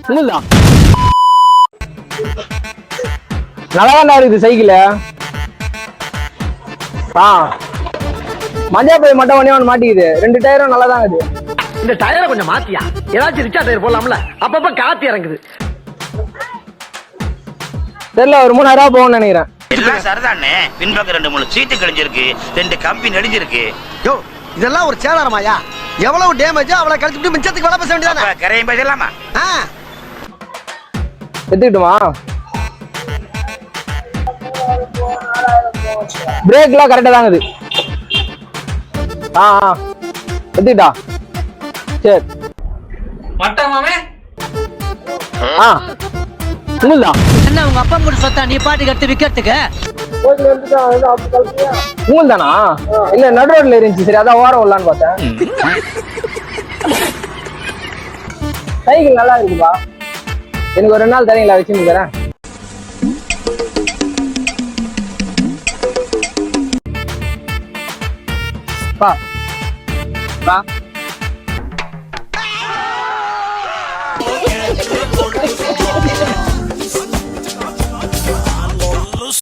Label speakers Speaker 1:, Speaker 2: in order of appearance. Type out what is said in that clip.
Speaker 1: உங்களுதா? நல்லாதான் இருக்குது சைக்கிள். மஞ்சா பை மட்டும் ஒண்ணு மாட்டிக்குது. 2 டயரும் நல்லா தான் இருக்குது.
Speaker 2: இந்த டயரை கொஞ்சம் மாத்தியா, ஏதாச்சும் ரிச்சா டயர் போடலாம்ல, அப்பப்ப காத்து இறங்குது.
Speaker 1: தெரியல, ஒரு 3000 ரூபாய் போகும்னு நினைக்கிறேன்.
Speaker 3: எல்லாம் சரிதானே. பின்பக்கம் 2-3 சீட்டு கிழிஞ்சிருக்கு, 2 கம்பி நெடிஞ்சிருக்கு.
Speaker 2: யோ, இதெல்லாம் ஒரு சேதாரமாயா? எவ்வளவு டேமேஜ் அவ்வளவு கழிச்சுட்டு மிச்சத்துக்கு வேலை பேச வேண்டியதானே?
Speaker 3: கரையும் பேசலாமா?
Speaker 1: எடுத்துக்கிட்டுமா? பிரேக்லாம் கரெக்டா தாங்குது. எடுத்துக்கிட்டா? சரி.
Speaker 4: மட்டமாமே
Speaker 1: உங்களுதா?
Speaker 5: என்ன உங்க அப்பா கூட சொத்தா நீ பாட்டுக்கு எடுத்து விக்கிறதுக்கு?
Speaker 1: உங்களுதானா? இல்ல நடு ரோட்ல இருந்துச்சு. சரி, அதான் ஓரம் விடலான்னு பார்த்தேன். சைக்கிள் நல்லா இருக்குப்பா. எனக்கு ஒரு 2 நாள் தரீங்களா? வச்சுருக்கிறேன். பா